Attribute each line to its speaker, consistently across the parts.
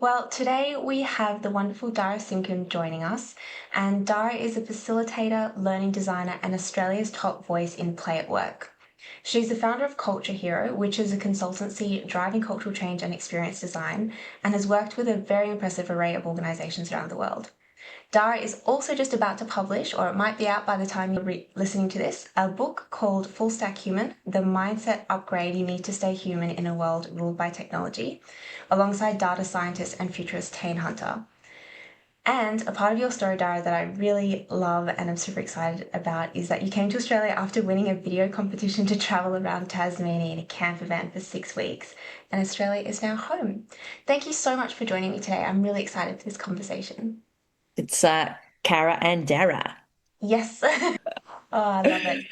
Speaker 1: Well, today we have the wonderful Dara Simkin joining us, and Dara is a facilitator, learning designer, and Australia's top voice in play at work. She's the founder of Culture Hero, which is a consultancy driving cultural change and experience design, and has worked with a very impressive array of organisations around the world. Dara is also just about to publish, or it might be out by the time you're listening to this, a book called Full Stack Human: The Mindset Upgrade You Need to Stay Human in a World Ruled by Technology, alongside data scientist and futurist Tane Hunter. And a part of your story, Dara, that I really love and I'm super excited about is that you came to Australia after winning a video competition to travel around Tasmania in a camp event for 6 weeks, and Australia is now home. Thank you so much for joining me today. I'm really excited for this conversation.
Speaker 2: It's Kara and Dara.
Speaker 1: Yes. Oh, I love it.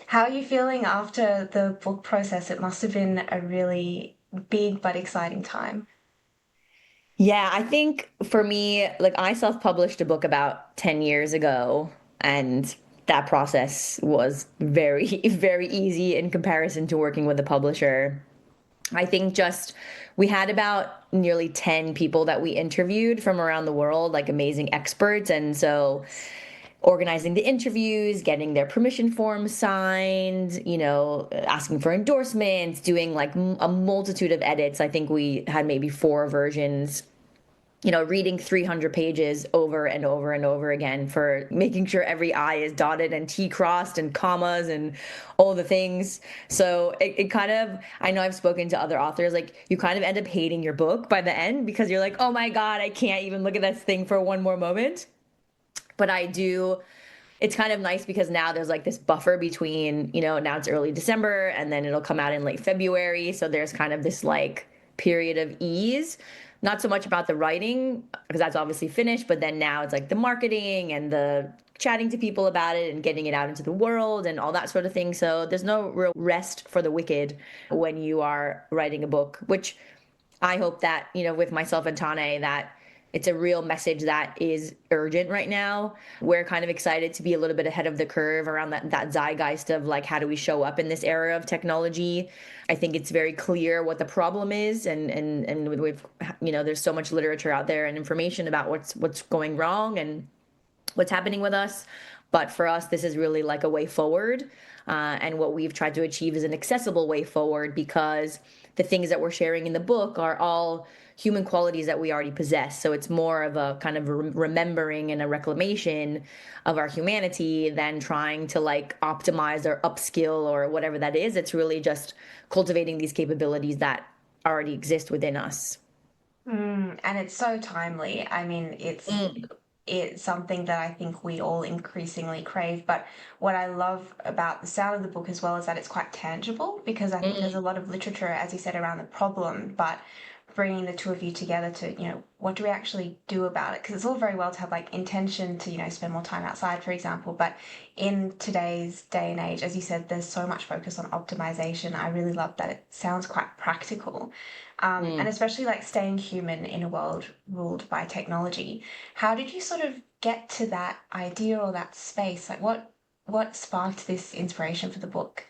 Speaker 1: How are you feeling after the book process? It must have been a really big but exciting time.
Speaker 2: Yeah, I think for me, like I self-published a book about 10 years ago, and that process was very, very easy in comparison to working with a publisher. I think just we had about nearly 10 people that we interviewed from around the world, like amazing experts. And so organizing the interviews, getting their permission forms signed, asking for endorsements, doing like a multitude of edits. I think we had maybe four versions, reading 300 pages over and over and over again for making sure every I is dotted and T crossed and commas and all the things. So it kind of, I know I've spoken to other authors, like you kind of end up hating your book by the end because you're like, oh my God, I can't even look at this thing for one more moment. But I do, it's kind of nice because now there's like this buffer between, now it's early December and then it'll come out in late February. So there's kind of this like period of ease. Not so much about the writing because that's obviously finished, but then now it's like the marketing and the chatting to people about it and getting it out into the world and all that sort of thing. So there's no real rest for the wicked when you are writing a book, which I hope that, with myself and Tane, that it's a real message that is urgent right now. We're kind of excited to be a little bit ahead of the curve around that zeitgeist of like, how do we show up in this era of technology? I think it's very clear what the problem is, and we've, there's so much literature out there and information about what's going wrong and what's happening with us. But for us, this is really like a way forward. And what we've tried to achieve is an accessible way forward because the things that we're sharing in the book are all human qualities that we already possess. So it's more of a kind of remembering and a reclamation of our humanity than trying to like optimize or upskill or whatever that is. It's really just cultivating these capabilities that already exist within us.
Speaker 1: And it's so timely. I mean,
Speaker 2: Mm,
Speaker 1: it's something that I think we all increasingly crave. But what I love about the sound of the book as well is that it's quite tangible because I think there's a
Speaker 2: mm,
Speaker 1: lot of literature, as you said, around the problem, but bringing the two of you together to, what do we actually do about it? Because it's all very well to have like intention to, spend more time outside, for example. But in today's day and age, as you said, there's so much focus on optimization. I really love that it sounds quite practical. And
Speaker 2: mm.
Speaker 1: especially like staying human in a world ruled by technology. How did you sort of get to that idea or that space? Like what sparked this inspiration for the book?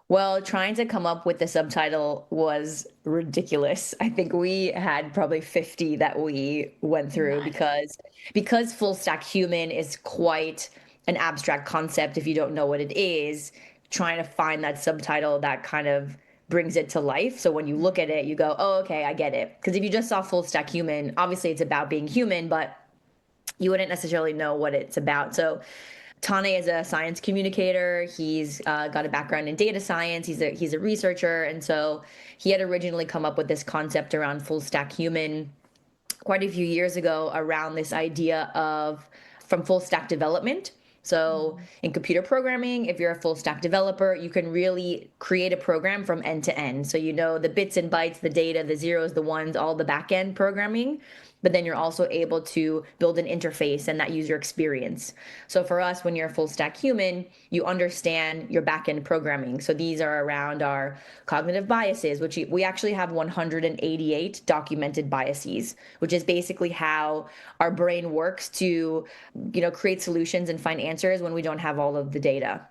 Speaker 2: Well, trying to come up with the subtitle was ridiculous. I think we had probably 50 that we went through
Speaker 1: Nice.
Speaker 2: because full stack human is quite an abstract concept if you don't know what it is, trying to find that subtitle that kind of brings it to life. So when you look at it, you go, "Oh, okay, I get it." Because if you just saw full stack human, obviously it's about being human, but you wouldn't necessarily know what it's about. So Tane is a science communicator. He's got a background in data science. He's a researcher, and so he had originally come up with this concept around full stack human quite a few years ago around this idea of from full stack development. So in computer programming, if you're a full stack developer, you can really create a program from end to end. So you know the bits and bytes, the data, the zeros, the ones, all the back end programming, but then you're also able to build an interface and that user experience. So for us, when you're a full stack human, you understand your back end programming. So these are around our cognitive biases, which we actually have 188 documented biases, which is basically how our brain works to, create solutions and find answers when we don't have all of the data.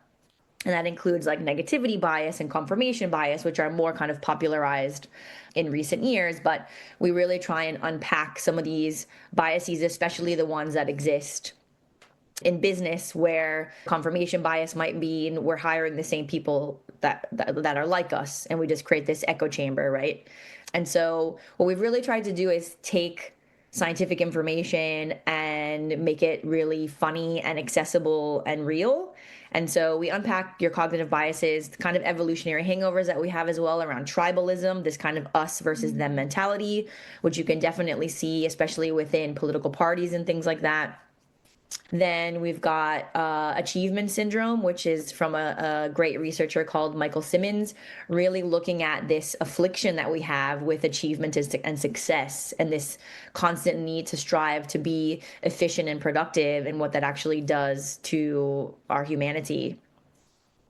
Speaker 2: And that includes like negativity bias and confirmation bias, which are more kind of popularized in recent years. But we really try and unpack some of these biases, especially the ones that exist in business, where confirmation bias might mean we're hiring the same people that are like us, and we just create this echo chamber, right? And so what we've really tried to do is take scientific information and make it really funny and accessible and real. And so we unpack your cognitive biases, the kind of evolutionary hangovers that we have as well around tribalism, this kind of us versus them mentality, which you can definitely see, especially within political parties and things like that. Then we've got achievement syndrome, which is from a great researcher called Michael Simmons, really looking at this affliction that we have with achievement and success, and this constant need to strive to be efficient and productive, and what that actually does to our humanity,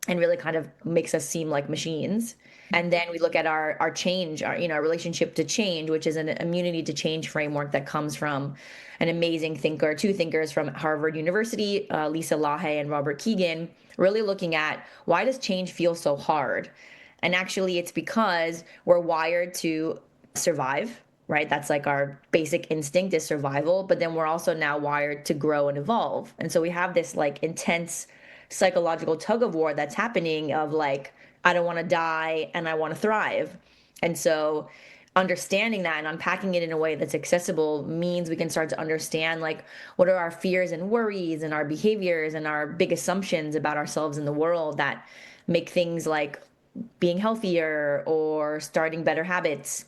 Speaker 2: and really kind of makes us seem like machines. And then we look at our change, our relationship to change, which is an immunity to change framework that comes from an amazing thinker, two thinkers from Harvard University, Lisa Lahaye and Robert Keegan, really looking at why does change feel so hard? And actually, it's because we're wired to survive, right? That's like our basic instinct is survival, but then we're also now wired to grow and evolve. And so we have this like intense psychological tug of war that's happening of like, I don't want to die and I want to thrive. And so understanding that and unpacking it in a way that's accessible means we can start to understand like what are our fears and worries and our behaviors and our big assumptions about ourselves and the world that make things like being healthier or starting better habits,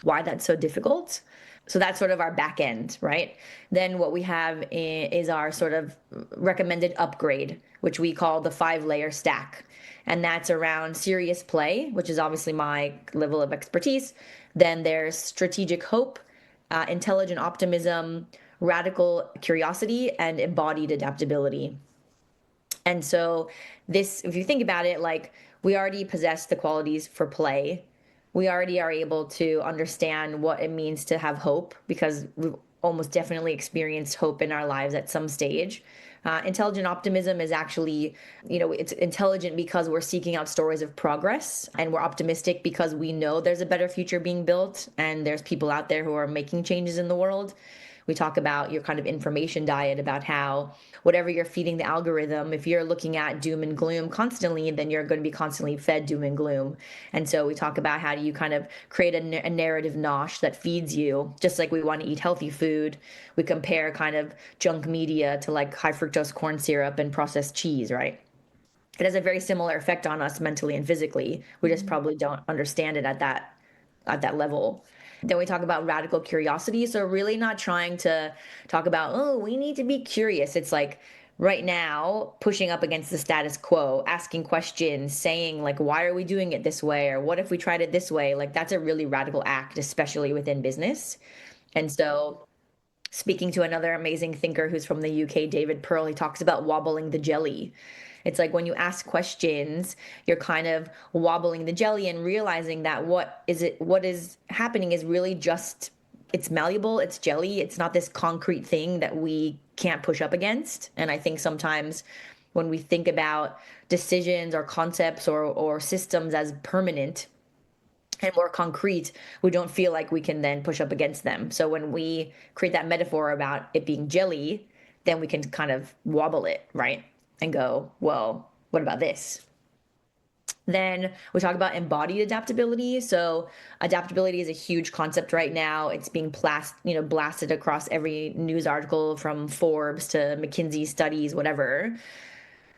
Speaker 2: why that's so difficult. So that's sort of our back end, right? Then what we have is our sort of recommended upgrade, which we call the 5-layer stack. And that's around serious play, which is obviously my level of expertise. Then there's strategic hope, intelligent optimism, radical curiosity, and embodied adaptability. And so this, if you think about it, like we already possess the qualities for play. We already are able to understand what it means to have hope because we've almost definitely experienced hope in our lives at some stage. Intelligent optimism is actually, it's intelligent because we're seeking out stories of progress, and we're optimistic because we know there's a better future being built and there's people out there who are making changes in the world. We talk about your kind of information diet, about how whatever you're feeding the algorithm, if you're looking at doom and gloom constantly, then you're going to be constantly fed doom and gloom. And so we talk about how do you kind of create a narrative nosh that feeds you, just like we want to eat healthy food. We compare kind of junk media to like high fructose corn syrup and processed cheese, right? It has a very similar effect on us mentally and physically. We just probably don't understand it at that level. Then we talk about radical curiosity. So really not trying to talk about, oh, we need to be curious. It's like right now pushing up against the status quo, asking questions, saying like, why are we doing it this way? Or what if we tried it this way? Like that's a really radical act, especially within business. And so speaking to another amazing thinker who's from the UK, David Pearl, he talks about wobbling the jelly. It's like when you ask questions, you're kind of wobbling the jelly and realizing that what is happening is really just it's malleable, it's jelly, it's not this concrete thing that we can't push up against. And I think sometimes when we think about decisions or concepts or systems as permanent, and more concrete, we don't feel like we can then push up against them. So when we create that metaphor about it being jelly, then we can kind of wobble it, right? And go, well, what about this? Then we talk about embodied adaptability. So adaptability is a huge concept right now. It's being blasted across every news article from Forbes to McKinsey studies, whatever.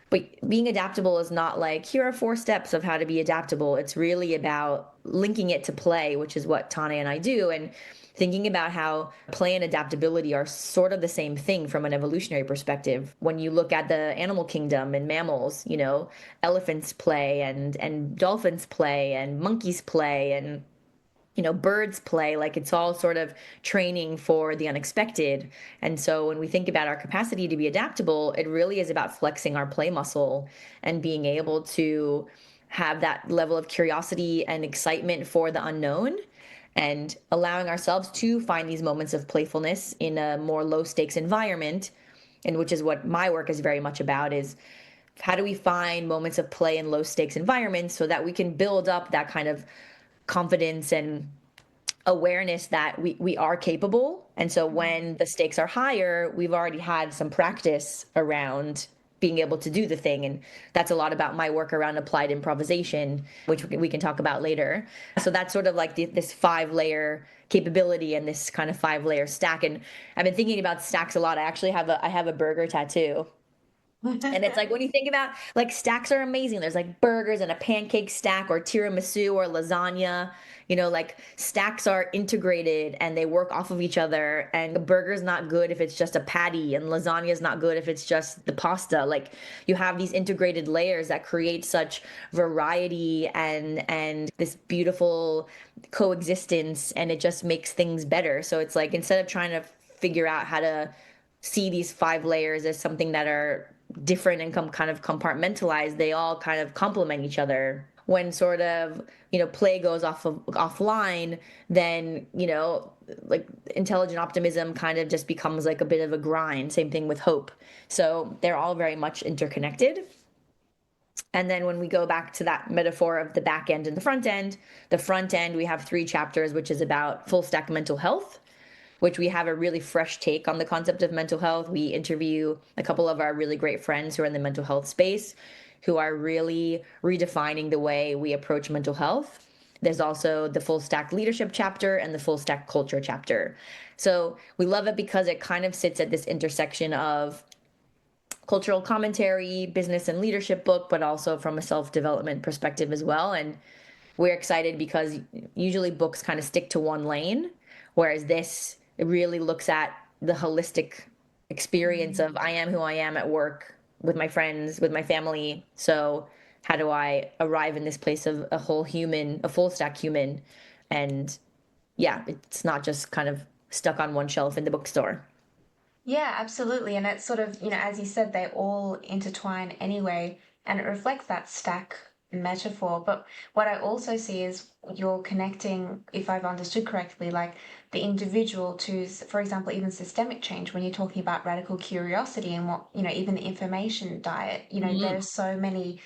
Speaker 2: But being adaptable is not like, here are 4 steps of how to be adaptable. It's really about linking it to play, which is what Tane and I do, and thinking about how play and adaptability are sort of the same thing from an evolutionary perspective. When you look at the animal kingdom and mammals, elephants play and dolphins play and monkeys play and birds play, like it's all sort of training for the unexpected. And so when we think about our capacity to be adaptable, it really is about flexing our play muscle and being able to have that level of curiosity and excitement for the unknown, and allowing ourselves to find these moments of playfulness in a more low stakes environment, and which is what my work is very much about, is how do we find moments of play in low stakes environments so that we can build up that kind of confidence and awareness that we are capable. And so when the stakes are higher, we've already had some practice around being able to do the thing. And that's a lot about my work around applied improvisation, which we can talk about later. So that's sort of like this 5 layer capability and this kind of 5 layer stack. And I've been thinking about stacks a lot. I have a burger tattoo. And it's like when you think about like stacks are amazing. There's like burgers and a pancake stack or tiramisu or lasagna. Like stacks are integrated and they work off of each other. And a burger's not good if it's just a patty, and lasagna is not good if it's just the pasta. Like you have these integrated layers that create such variety and this beautiful coexistence, and it just makes things better. So it's like instead of trying to figure out how to see these 5 layers as something that are different and kind of compartmentalized, they all kind of complement each other. When sort of play goes offline, then like intelligent optimism kind of just becomes like a bit of a grind. Same thing with hope. So they're all very much interconnected. And then when we go back to that metaphor of the back end and the front end we have 3 chapters, which is about full stack mental health, which we have a really fresh take on the concept of mental health. We interview a couple of our really great friends who are in the mental health space, who are really redefining the way we approach mental health. There's also the full stack leadership chapter and the full stack culture chapter. So we love it because it kind of sits at this intersection of cultural commentary, business and leadership book, but also from a self-development perspective as well. And we're excited because usually books kind of stick to one lane, whereas this it really looks at the holistic experience of I am who I am at work, with my friends, with my family. So how do I arrive in this place of a whole human, a full stack human? And yeah, it's not just kind of stuck on one shelf in the bookstore.
Speaker 1: Yeah, absolutely. And it's sort of, as you said, they all intertwine anyway, and it reflects that stack metaphor. But what I also see is you're connecting, if I've understood correctly, like the individual to, for example, even systemic change when you're talking about radical curiosity and what, even the information diet,
Speaker 2: Mm,
Speaker 1: there's so many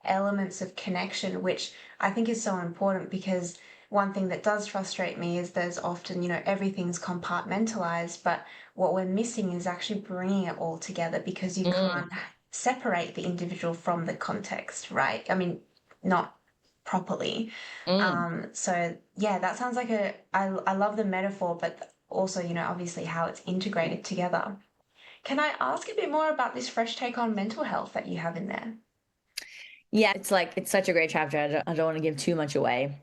Speaker 1: elements of connection, which I think is so important because one thing that does frustrate me is there's often, everything's compartmentalized, but what we're missing is actually bringing it all together because you
Speaker 2: mm,
Speaker 1: can't separate the individual from the context, right? I mean, not properly.
Speaker 2: mm.
Speaker 1: So yeah, that sounds like I love the metaphor, but also, obviously how it's integrated together. Can I ask a bit more about this fresh take on mental health that you have in there?
Speaker 2: Yeah, it's like it's such a great chapter. I don't want to give too much away.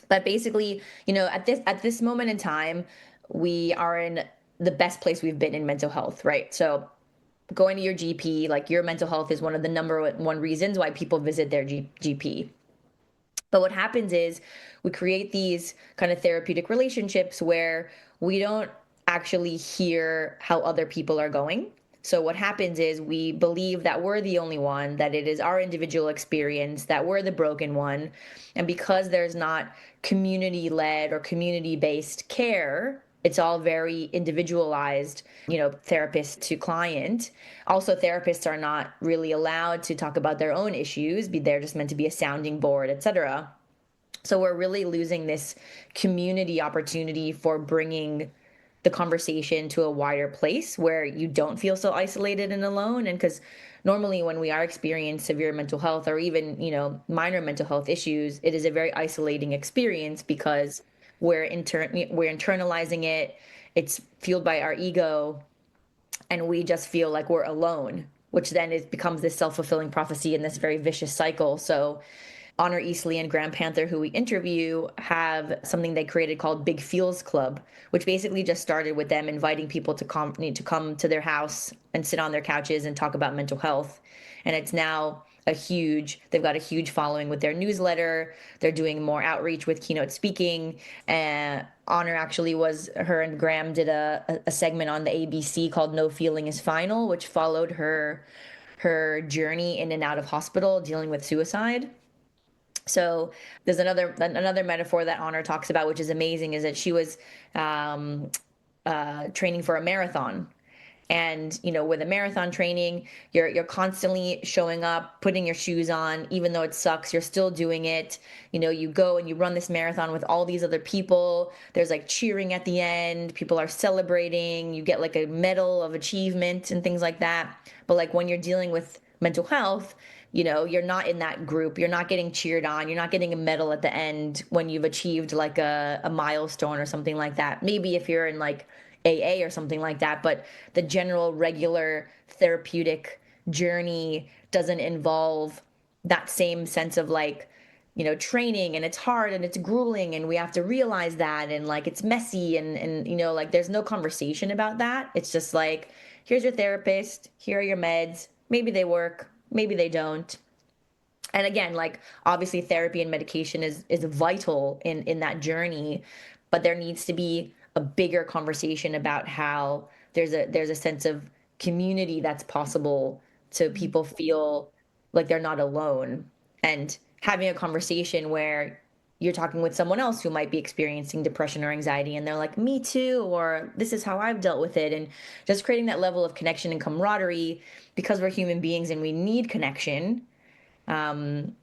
Speaker 2: But basically, at this moment in time, we are in the best place we've been in mental health, right? So going to your GP, like your mental health is one of the number one reasons why people visit their GP. But what happens is we create these kind of therapeutic relationships where we don't actually hear how other people are going. So what happens is we believe that we're the only one, that it is our individual experience, that we're the broken one. And because there's not community led or community based care, it's all very individualized, therapist to client. Also, therapists are not really allowed to talk about their own issues. They're just meant to be a sounding board, etc. So we're really losing this community opportunity for bringing the conversation to a wider place where you don't feel so isolated and alone. And because normally when we are experiencing severe mental health or even, minor mental health issues, it is a very isolating experience because we're internalizing it. It's fueled by our ego, and we just feel like we're alone, which then it becomes this self-fulfilling prophecy and this very vicious cycle. So Honor Easley and Graham Panther, who we interview, have something they created called Big Feels Club, which basically just started with them inviting people to come to their house and sit on their couches and talk about mental health. And it's now they've got a huge following with their newsletter. They're doing more outreach with keynote speaking. Honor actually her and Graham did a segment on the ABC called No Feeling is Final, which followed her journey in and out of hospital dealing with suicide. So there's another metaphor that Honor talks about, which is amazing, is that she was training for a marathon, And, with a marathon training, you're constantly showing up, putting your shoes on, even though it sucks, you're still doing it. You go and you run this marathon with all these other people. There's like cheering at the end, people are celebrating, you get like a medal of achievement and things like that. But like when you're dealing with mental health, you're not in that group. You're not getting cheered on. You're not getting a medal at the end when you've achieved like a milestone or something like that. Maybe if you're in like AA or something like that, but the general regular therapeutic journey doesn't involve that same sense of like, training, and it's hard and it's grueling and we have to realize that, and like it's messy, and like there's no conversation about that. It's just like, here's your therapist, here are your meds, maybe they work, maybe they don't. And again, like obviously therapy and medication is vital in that journey, but there needs to be a bigger conversation about how there's a sense of community that's possible, so people feel like they're not alone, and having a conversation where you're talking with someone else who might be experiencing depression or anxiety and they're like, me too, or this is how I've dealt with it, and just creating that level of connection and camaraderie, because we're human beings and we need connection. um,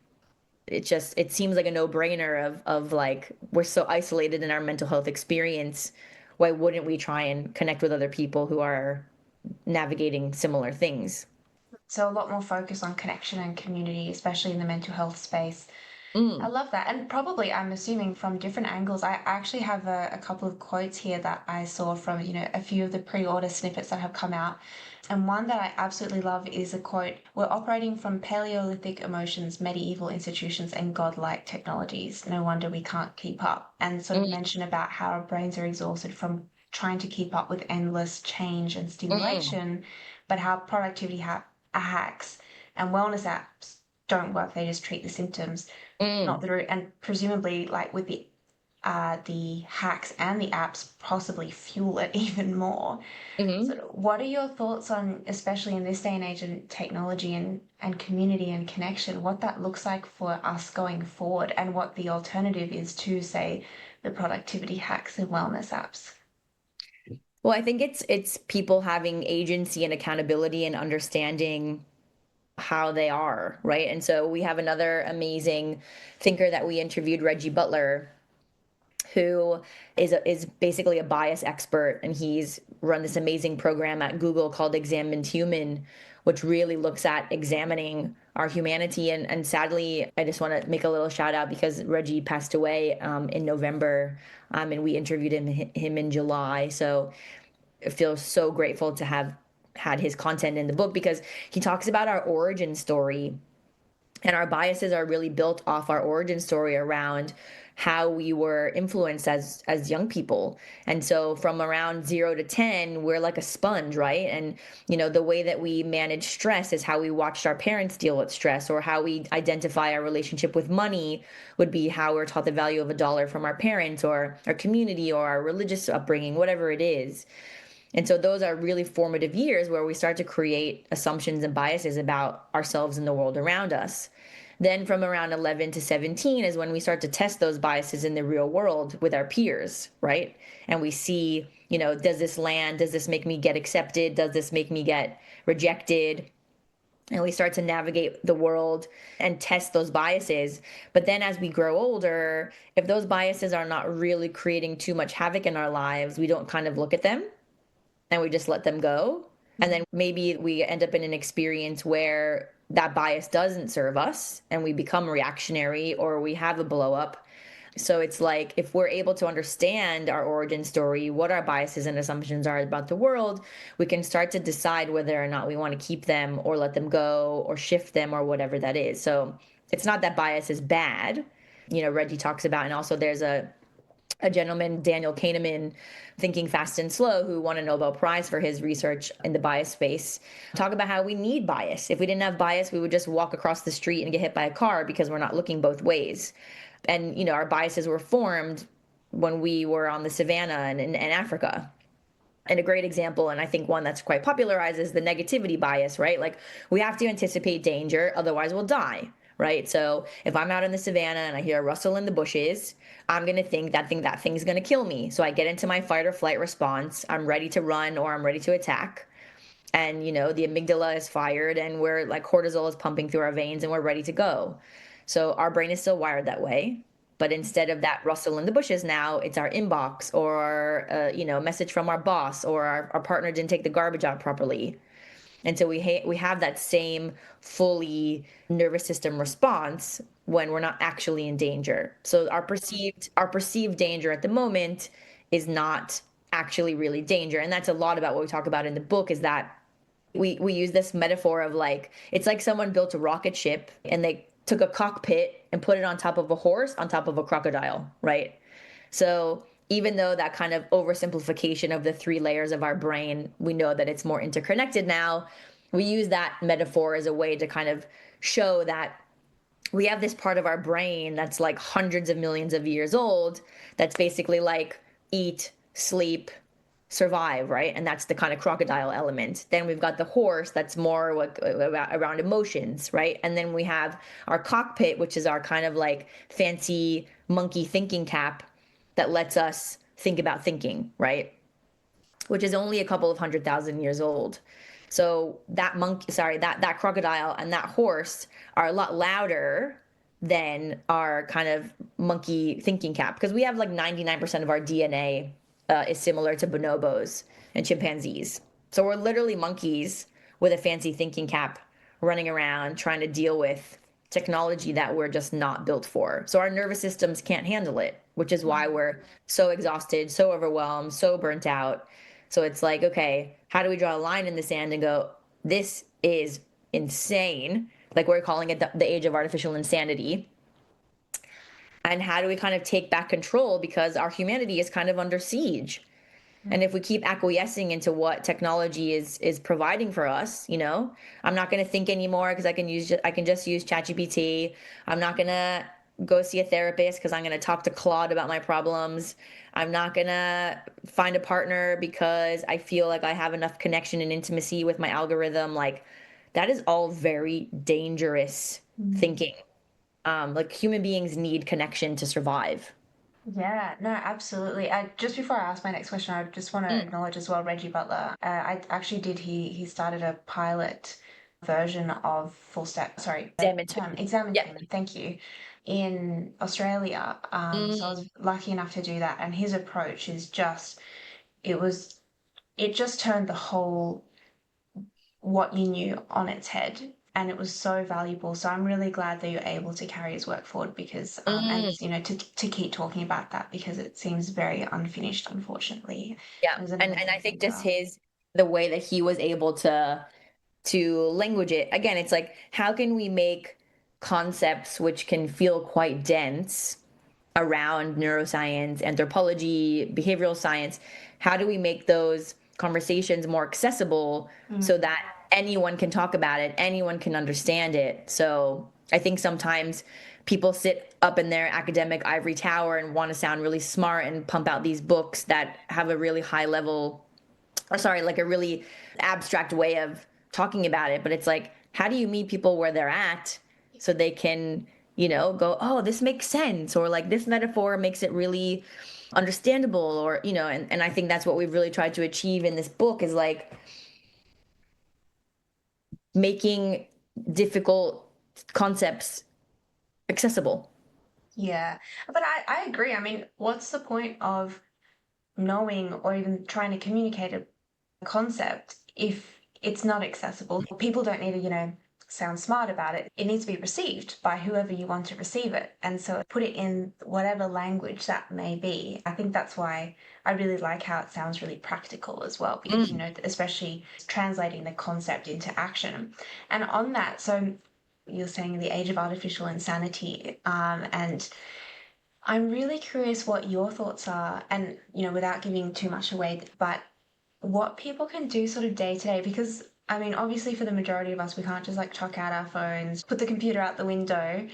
Speaker 2: it seems like a no-brainer of like, we're so isolated in our mental health experience. Why wouldn't we try and connect with other people who are navigating similar things?
Speaker 1: So a lot more focus on connection and community, especially in the mental health space. I
Speaker 2: Mm,
Speaker 1: love that. And probably, I'm assuming from different angles. I actually have a couple of quotes here that I saw from, a few of the pre-order snippets that have come out. And one that I absolutely love is a quote: "We're operating from Paleolithic emotions, medieval institutions, and godlike technologies. No wonder we can't keep up." And sort of
Speaker 2: mm,
Speaker 1: mention about how our brains are exhausted from trying to keep up with endless change and
Speaker 2: mm,
Speaker 1: stimulation, but how productivity hacks and wellness apps don't work. They just treat the symptoms, not
Speaker 2: mm,
Speaker 1: the root. And presumably, like with the hacks and the apps, possibly fuel it even more. So
Speaker 2: mm-hmm.
Speaker 1: what are your thoughts on, especially in this day and age, and technology and community and connection, what that looks like for us going forward, and what the alternative is to, say, the productivity hacks and wellness apps?
Speaker 2: Well, I think it's people having agency and accountability and understanding how they are, right? And so we have another amazing thinker that we interviewed, Reggie Butler, who is basically a bias expert, and he's run this amazing program at Google called Examined Human, which really looks at examining our humanity. And sadly, I just want to make a little shout out because Reggie passed away in November, and we interviewed him in July. So I feel so grateful to have had his content in the book, because he talks about our origin story, and our biases are really built off our origin story around how we were influenced as young people. And so from around 0 to 10, we're like a sponge, right? And the way that we manage stress is how we watched our parents deal with stress, or how we identify our relationship with money would be how we're taught the value of a dollar from our parents or our community or our religious upbringing, whatever it is. And so those are really formative years where we start to create assumptions and biases about ourselves and the world around us. Then from around 11 to 17 is when we start to test those biases in the real world with our peers, right? And we see, does this land? Does this make me get accepted? Does this make me get rejected? And we start to navigate the world and test those biases. But then as we grow older, if those biases are not really creating too much havoc in our lives, we don't kind of look at them and we just let them go. And then maybe we end up in an experience where that bias doesn't serve us and we become reactionary or we have a blow up. So it's like, if we're able to understand our origin story, what our biases and assumptions are about the world, we can start to decide whether or not we want to keep them or let them go or shift them or whatever that is. So it's not that bias is bad. Reggie talks about, and also there's a gentleman, Daniel Kahneman, Thinking Fast and Slow, who won a Nobel Prize for his research in the bias space, talk about how we need bias. If we didn't have bias, we would just walk across the street and get hit by a car because we're not looking both ways. And, our biases were formed when we were on the savannah and in Africa. And a great example, and I think one that's quite popularized, is the negativity bias, right? Like, we have to anticipate danger, otherwise we'll die, right? So if I'm out in the savannah and I hear a rustle in the bushes, I'm gonna think that thing's gonna kill me. So I get into my fight or flight response. I'm ready to run or I'm ready to attack. and the amygdala is fired, and we're like cortisol is pumping through our veins, and we're ready to go. So our brain is still wired that way, but instead of that rustle in the bushes, now it's our inbox, or a message from our boss, or our partner didn't take the garbage out properly. And so we have that same fully nervous system response when we're not actually in danger. So our perceived danger at the moment is not actually really danger. And that's a lot about what we talk about in the book, is that we use this metaphor of, like, it's like someone built a rocket ship and they took a cockpit and put it on top of a horse on top of a crocodile, right? So even though that kind of oversimplification of the three layers of our brain, we know that it's more interconnected now. We use that metaphor as a way to kind of show that we have this part of our brain that's like hundreds of millions of years old, that's basically like eat, sleep, survive, right? And that's the kind of crocodile element. Then we've got the horse, that's more like around emotions, right? And then we have our cockpit, which is our kind of like fancy monkey thinking cap that lets us think about thinking, right? Which is only a couple of 100,000 years old. So that monkey, sorry, that crocodile and that horse are a lot louder than our kind of monkey thinking cap, because we have like 99% of our DNA is similar to bonobos and chimpanzees. So we're literally monkeys with a fancy thinking cap running around trying to deal with technology that we're just not built for. So our nervous systems can't handle it, which is why we're so exhausted, so overwhelmed, so burnt out. So it's like, okay, how do we draw a line in the sand and go, this is insane? Like, we're calling it the age of artificial insanity. And how do we kind of take back control, because our humanity is kind of under siege? And if we keep acquiescing into what technology is providing for us, I'm not going to think anymore because I can just use ChatGPT. I'm not going to go see a therapist because I'm going to talk to Claude about my problems. I'm not going to find a partner because I feel like I have enough connection and intimacy with my algorithm. Like, that is all very dangerous thinking. Like, human beings need connection to survive.
Speaker 1: Yeah, no, absolutely. Just before I ask my next question, I just want to
Speaker 2: Mm.
Speaker 1: acknowledge as well Reggie Butler. I actually did. He started a pilot version of full stack. Sorry,
Speaker 2: Examine too.
Speaker 1: term examine
Speaker 2: Yeah.
Speaker 1: team. Thank you. In Australia, so I
Speaker 2: Mm,
Speaker 1: was lucky enough to do that, and his approach is just it was it just turned the whole what you knew on its head. And it was so valuable. So I'm really glad that you're able to carry his work forward because, and
Speaker 2: mm.
Speaker 1: to keep talking about that because it seems very unfinished, unfortunately.
Speaker 2: Yeah.
Speaker 1: It was an
Speaker 2: And I
Speaker 1: amazing
Speaker 2: think just
Speaker 1: thinker.
Speaker 2: the way that he was able to language it. Again, it's like, how can we make concepts which can feel quite dense around neuroscience, anthropology, behavioral science? How do we make those conversations more accessible so
Speaker 1: Mm.
Speaker 2: that anyone can talk about it, anyone can understand it? So I think sometimes people sit up in their academic ivory tower and want to sound really smart and pump out these books that have a really high level, or sorry, like a really abstract way of talking about it. But it's like, how do you meet people where they're at so they can, go, oh, this makes sense, or like this metaphor makes it really understandable, or, and I think that's what we've really tried to achieve in this book, is like making difficult concepts accessible.
Speaker 1: Yeah. But I agree. I mean, what's the point of knowing or even trying to communicate a concept if it's not accessible? People don't need to, sound smart about it. It needs to be received by whoever you want to receive it. And so put it in whatever language that may be. I think that's why I really like how it sounds really practical as well, because,
Speaker 2: Mm,
Speaker 1: especially translating the concept into action. And on that, so you're saying the age of artificial insanity, and I'm really curious what your thoughts are, and without giving too much away, but what people can do sort of day to day, because I mean, obviously for the majority of us, we can't just like chuck out our phones, put the computer out the window,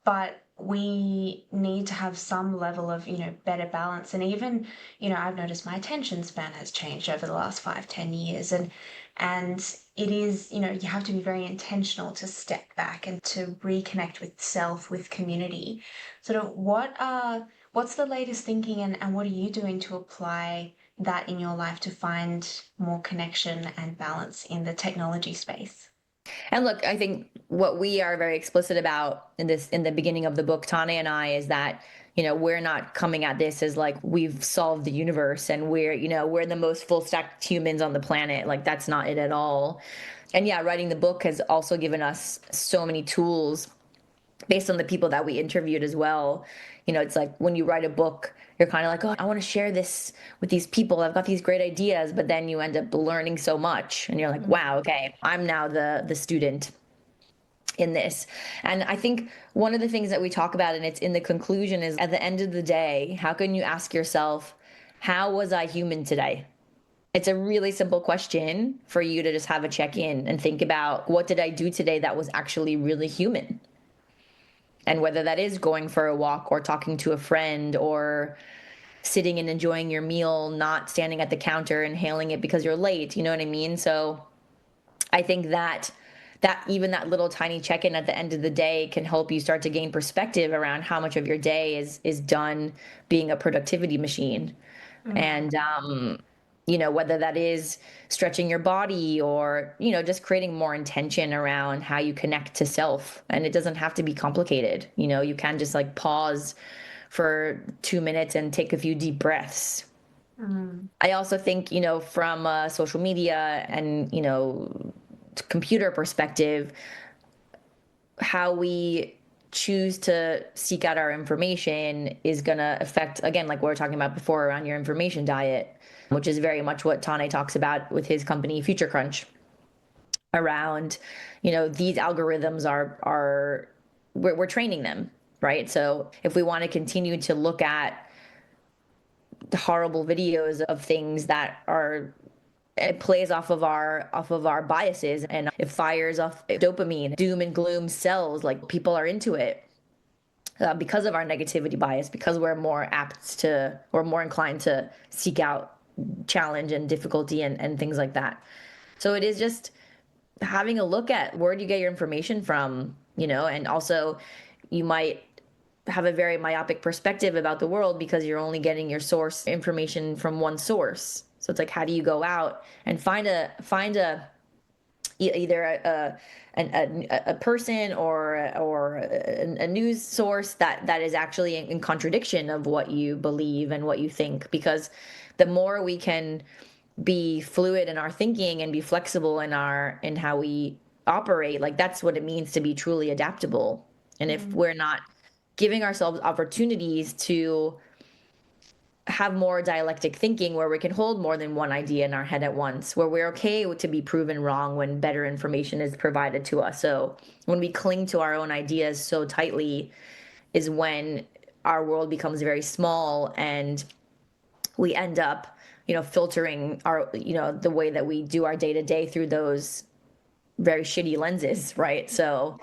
Speaker 1: but we need to have some level of, better balance. And even, I've noticed my attention span has changed over the last 5, 10 years. And it is, you have to be very intentional to step back and to reconnect with self, with community. Sort of what's the latest thinking, and what are you doing to apply that in your life to find more connection and balance in the technology space?
Speaker 2: And look, I think what we are very explicit about in the beginning of the book, Tane and I, is that, we're not coming at this as like we've solved the universe and we're the most full stack humans on the planet. Like that's not it at all. And yeah, writing the book has also given us so many tools based on the people that we interviewed as well. It's like when you write a book, you're kind of like, oh, I want to share this with these people. I've got these great ideas, but then you end up learning so much, and you're like,
Speaker 1: Mm.
Speaker 2: wow, okay, I'm now the student in this. And I think one of the things that we talk about, and it's in the conclusion, is at the end of the day, how can you ask yourself, how was I human today? It's a really simple question for you to just have a check in and think about, what did I do today that was actually really human? And whether that is going for a walk or talking to a friend or sitting and enjoying your meal, not standing at the counter and hailing it because you're late, you know what I mean? So I think that even that little tiny check-in at the end of the day can help you start to gain perspective around how much of your day is done being a productivity machine.
Speaker 1: Mm.
Speaker 2: And whether that is stretching your body or just creating more intention around how you connect to self. And it doesn't have to be complicated. You can just like pause for 2 minutes and take a few deep breaths.
Speaker 1: Mm.
Speaker 2: I also think, from social media and computer perspective, how we choose to seek out our information is going to affect, again, like we were talking about before, around your information diet, which is very much what Tane talks about with his company Future Crunch, around these algorithms are we're training them, right? So if we want to continue to look at the horrible videos of things that are, it plays off of our biases, and it fires off dopamine, doom and gloom cells, like people are into it, because of our negativity bias, because we're more apt to, or more inclined to seek out challenge and difficulty and things like that. So it is just having a look at, where do you get your information from, and also you might have a very myopic perspective about the world because you're only getting your source information from one source. So it's like, how do you go out and find a either a person or a news source that is actually in contradiction of what you believe and what you think? Because the more we can be fluid in our thinking and be flexible in how we operate, like that's what it means to be truly adaptable. And if
Speaker 1: Mm.
Speaker 2: we're not giving ourselves opportunities to have more dialectic thinking, where we can hold more than one idea in our head at once, where we're okay to be proven wrong when better information is provided to us. So when we cling to our own ideas so tightly is when our world becomes very small, and we end up filtering our the way that we do our day to day through those very shitty lenses, right? So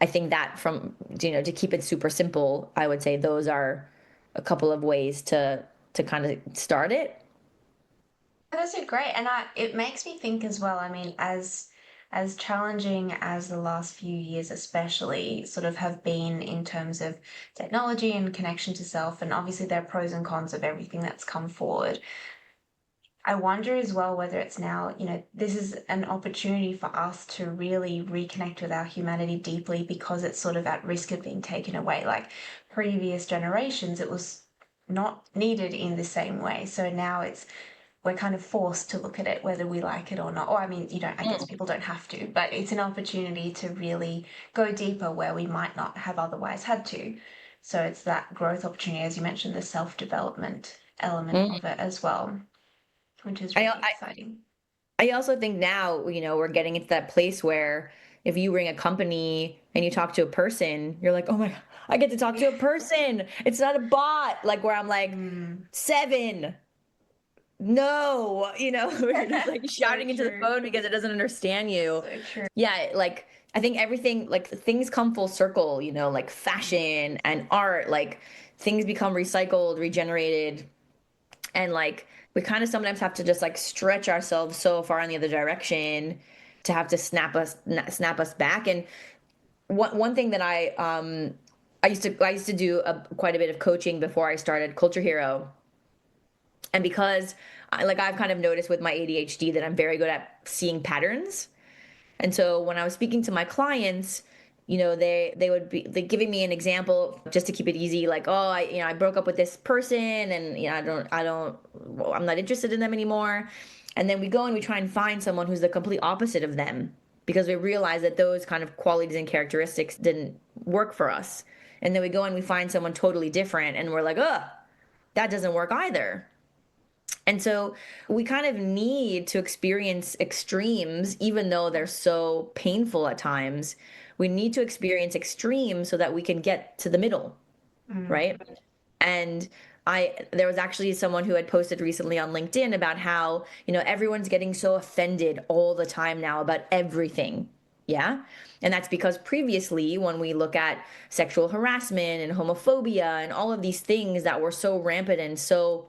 Speaker 2: I think that, from to keep it super simple, I would say those are a couple of ways to kind of start it.
Speaker 1: Those are great, and it makes me think as well. I mean, as challenging as the last few years, especially, sort of have been in terms of technology and connection to self, and obviously there are pros and cons of everything that's come forward. I wonder as well whether it's now, this is an opportunity for us to really reconnect with our humanity deeply because it's sort of at risk of being taken away. Like previous generations, it was not needed in the same way. So now we're kind of forced to look at it whether we like it or not. Or I mean, I guess
Speaker 2: Mm.
Speaker 1: people don't have to, but it's an opportunity to really go deeper where we might not have otherwise had to. So it's that growth opportunity, as you mentioned, the self-development element
Speaker 2: Mm.
Speaker 1: of it as well, which is
Speaker 2: I,
Speaker 1: really
Speaker 2: I
Speaker 1: exciting.
Speaker 2: I also think now, we're getting into that place where if you ring a company and you talk to a person, you're like, oh my, I get to talk to a person. It's not a bot. Like, where I'm like,
Speaker 1: Mm.
Speaker 2: 7, no, we're just like
Speaker 1: So
Speaker 2: shouting into the
Speaker 1: true.
Speaker 2: phone because it doesn't understand you.
Speaker 1: So true.
Speaker 2: Yeah, like I think everything, like things come full circle, like fashion and art, like things become recycled, regenerated, and like we kind of sometimes have to just like stretch ourselves so far in the other direction to have to snap us back. And one thing that I used to do quite a bit of coaching before I started Culture Hero, And because I've kind of noticed with my ADHD that I'm very good at seeing patterns. And so when I was speaking to my clients, they would be like giving me an example just to keep it easy, like, oh, I broke up with this person, and I'm not interested in them anymore. And then we go and we try and find someone who's the complete opposite of them because we realize that those kind of qualities and characteristics didn't work for us. And then we go and we find someone totally different, and we're like, oh, that doesn't work either. And so we kind of need to experience extremes, even though they're so painful at times. We need to experience extremes so that we can get to the middle,
Speaker 1: Mm.
Speaker 2: right? And there was actually someone who had posted recently on LinkedIn about how, everyone's getting so offended all the time now about everything. Yeah. And that's because previously, when we look at sexual harassment and homophobia and all of these things that were so rampant and so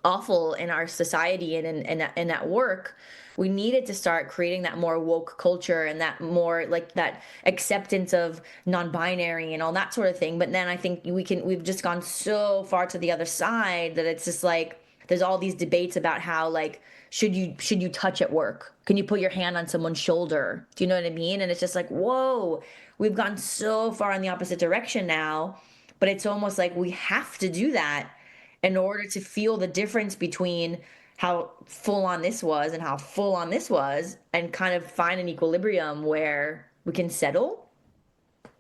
Speaker 2: awful in our society and at work, we needed to start creating that more woke culture and that more like that acceptance of non-binary and all that sort of thing. But then I think we've just gone so far to the other side that it's just like there's all these debates about how like should you touch at work? Can you put your hand on someone's shoulder? Do you know what I mean? And it's just like, whoa, we've gone so far in the opposite direction now, but it's almost like we have to do that in order to feel the difference between how full on this was and how full on this was, and kind of find an equilibrium where we can settle.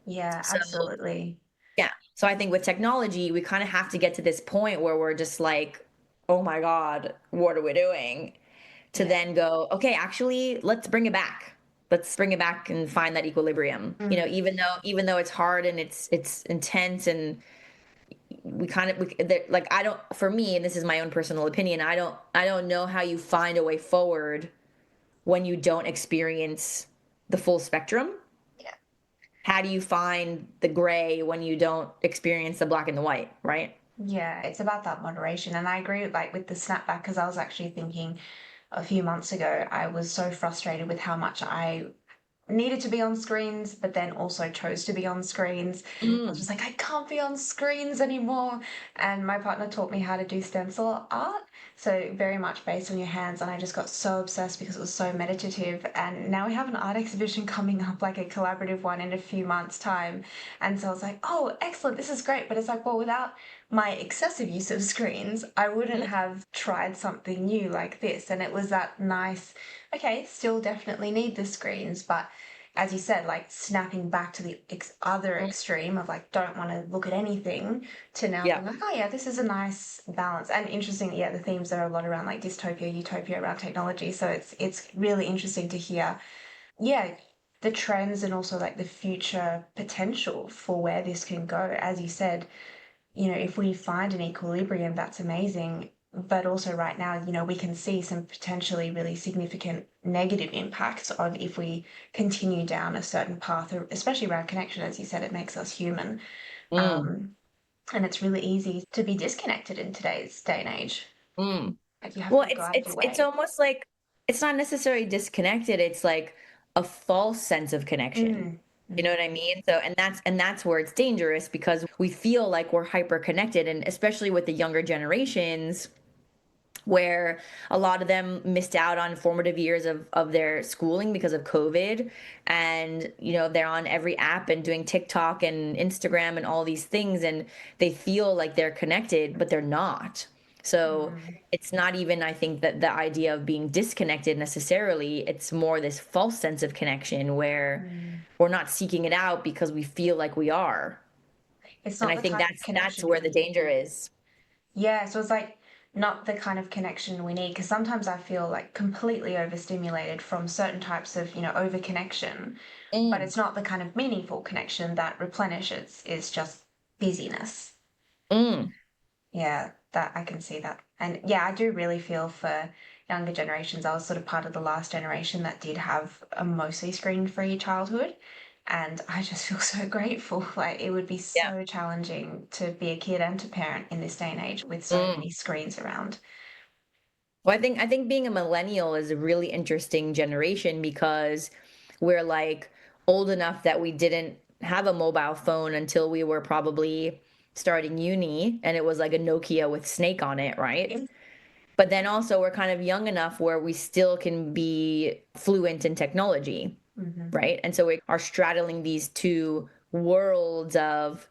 Speaker 1: Yeah,
Speaker 2: So,
Speaker 1: absolutely.
Speaker 2: yeah. So I think with technology, we kind of have to get to this point where we're just like, oh my God, what are we doing? To
Speaker 1: Yeah.
Speaker 2: then go, okay, actually, let's bring it back. Let's bring it back and find that equilibrium.
Speaker 1: Mm.
Speaker 2: Even though it's hard and it's intense, and we kind of like I don't, for me, and this is my own personal opinion, I don't know how you find a way forward when you don't experience the full spectrum.
Speaker 1: Yeah.
Speaker 2: How do you find the gray when you don't experience the black and the white, right?
Speaker 1: Yeah, it's about that moderation. And I agree like with the snapback because I was actually thinking a few months ago, I was so frustrated with how much I needed to be on screens, but then also chose to be on screens. I was
Speaker 2: Mm.
Speaker 1: just like, I can't be on screens anymore. And my partner taught me how to do stencil art. So very much based on your hands. And I just got so obsessed because it was so meditative. And now we have an art exhibition coming up, like a collaborative one in a few months' time. And so I was like, oh, excellent, this is great. But it's like, well, without my excessive use of screens, I wouldn't have tried something new like this. And it was that nice, okay, still definitely need the screens, but as you said, like snapping back to the other
Speaker 2: Mm.
Speaker 1: extreme of like don't want to look at anything to now
Speaker 2: Yeah.
Speaker 1: being like, oh yeah, this is a nice balance. And interesting, yeah, the themes are a lot around like dystopia, utopia around technology. So it's really interesting to hear, yeah, the trends and also like the future potential for where this can go. As you said, if we find an equilibrium, that's amazing. But also, right now, we can see some potentially really significant negative impacts on if we continue down a certain path, especially around connection. As you said, it makes us human.
Speaker 2: Mm.
Speaker 1: Um, and it's really easy to be disconnected in today's day and age.
Speaker 2: Mm.
Speaker 1: Like, you have
Speaker 2: Well,
Speaker 1: to go
Speaker 2: it's
Speaker 1: out of your
Speaker 2: it's it's
Speaker 1: way.
Speaker 2: almost like it's not necessarily disconnected. It's like a false sense of connection.
Speaker 1: Mm,
Speaker 2: You know
Speaker 1: mm,
Speaker 2: what I mean? So, and that's where it's dangerous because we feel like we're hyper connected, and especially with the younger generations, where a lot of them missed out on formative years of their schooling because of COVID. And, they're on every app and doing TikTok and Instagram and all these things. And they feel like they're connected, but they're not. So
Speaker 1: mm,
Speaker 2: it's not even, I think, that the idea of being disconnected necessarily. It's more this false sense of connection where
Speaker 1: mm.
Speaker 2: we're not seeking it out because we feel like we are.
Speaker 1: It's
Speaker 2: And
Speaker 1: not
Speaker 2: I
Speaker 1: the
Speaker 2: think
Speaker 1: type of
Speaker 2: that's
Speaker 1: connection
Speaker 2: where the
Speaker 1: we
Speaker 2: danger is.
Speaker 1: Yeah, so it's like not the kind of connection we need because sometimes I feel like completely overstimulated from certain types of, over connection, but
Speaker 2: Mm,
Speaker 1: it's not the kind of meaningful connection that replenishes, it's just busyness.
Speaker 2: mm,
Speaker 1: Yeah, that I can see that. And yeah, I do really feel for younger generations. I was sort of part of the last generation that did have a mostly screen-free childhood. And I just feel so grateful. Like it would be
Speaker 2: yeah.
Speaker 1: so challenging to be a kid and to parent in this day and age with so
Speaker 2: Mm.
Speaker 1: many screens around.
Speaker 2: Well, I think being a millennial is a really interesting generation because we're like old enough that we didn't have a mobile phone until we were probably starting uni, and it was like a Nokia with Snake on it, right? But then also we're kind of young enough where we still can be fluent in technology,
Speaker 1: Hmm.
Speaker 2: right? And so we are straddling these two worlds of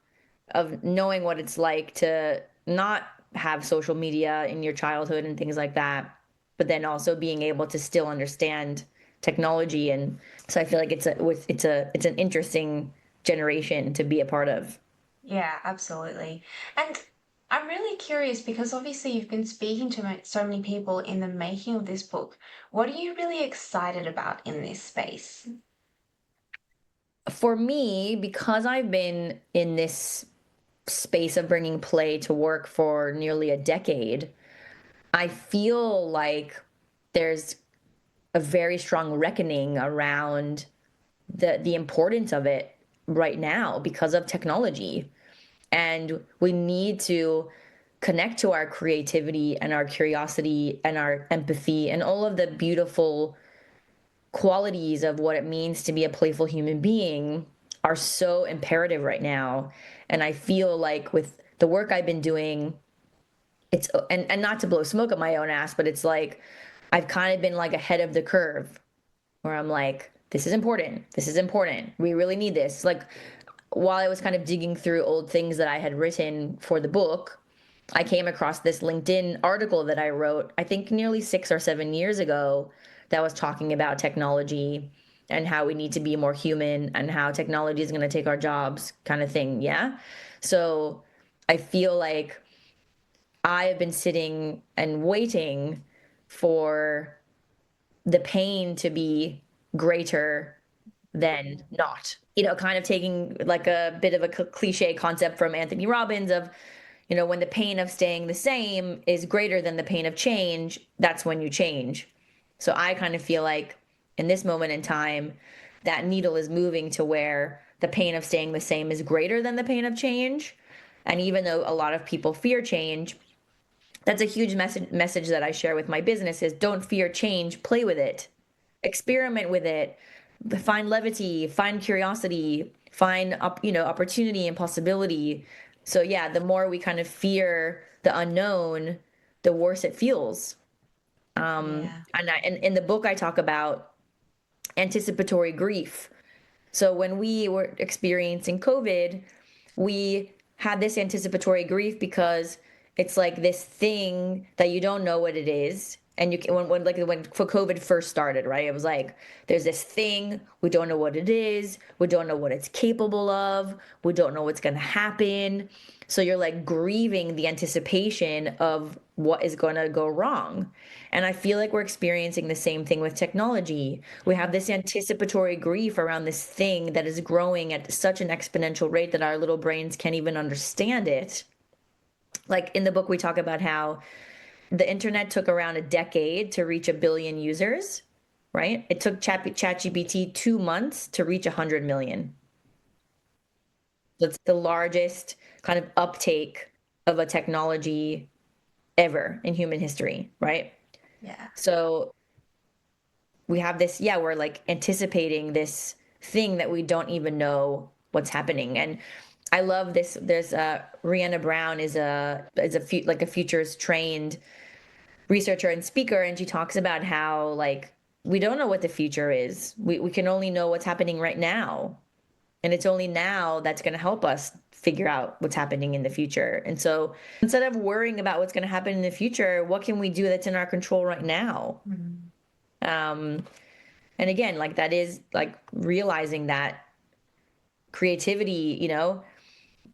Speaker 2: knowing what it's like to not have social media in your childhood and things like that, but then also being able to still understand technology. And so I feel like it's an interesting generation to be a part of.
Speaker 1: Yeah, absolutely. And I'm really curious because obviously you've been speaking to so many people in the making of this book. What are you really excited about in this space?
Speaker 2: For me, because I've been in this space of bringing play to work for nearly a decade, I feel like there's a very strong reckoning around the importance of it right now because of technology. And we need to connect to our creativity and our curiosity and our empathy and all of the beautiful qualities of what it means to be a playful human being are so imperative right now. And I feel like with the work I've been doing, it's and not to blow smoke up my own ass, but it's like I've kind of been like ahead of the curve where I'm like, this is important. This is important. We really need this. Like while I was kind of digging through old things that I had written for the book, I came across this LinkedIn article that I wrote, I think nearly 6 or 7 years ago, that was talking about technology and how we need to be more human and how technology is going to take our jobs, kind of thing. Yeah. So I feel like I have been sitting and waiting for the pain to be greater than not. Kind of taking like a bit of a cliche concept from Anthony Robbins of, when the pain of staying the same is greater than the pain of change, that's when you change. So I kind of feel like in this moment in time, that needle is moving to where the pain of staying the same is greater than the pain of change. And even though a lot of people fear change, that's a huge message that I share with my business is don't fear change, play with it, experiment with it, find levity, find curiosity, find opportunity and possibility. So yeah, the more we kind of fear the unknown, the worse it feels.
Speaker 1: Yeah.
Speaker 2: And in the book I talk about anticipatory grief. So when we were experiencing COVID, we had this anticipatory grief because it's like this thing that you don't know what it is. And you can, when COVID first started, right? It was like there's this thing we don't know what it is, we don't know what it's capable of, we don't know what's going to happen. So you're like grieving the anticipation of what is going to go wrong. And I feel like we're experiencing the same thing with technology. We have this anticipatory grief around this thing that is growing at such an exponential rate that our little brains can't even understand it. Like in the book, we talk about how the internet took around a decade to reach 1 billion users, right? It took ChatGPT 2 months to reach 100 million. That's the largest kind of uptake of a technology ever in human history, right?
Speaker 1: Yeah.
Speaker 2: So we have this, yeah, we're like anticipating this thing that we don't even know what's happening. And I love this. There's Rihanna Brown like a futures trained researcher and speaker, and she talks about how like we don't know what the future is. We can only know what's happening right now. And it's only now that's going to help us figure out what's happening in the future. And so instead of worrying about what's going to happen in the future, what can we do that's in our control right now?
Speaker 1: Mhm.
Speaker 2: Um, and again, like that is like realizing that creativity,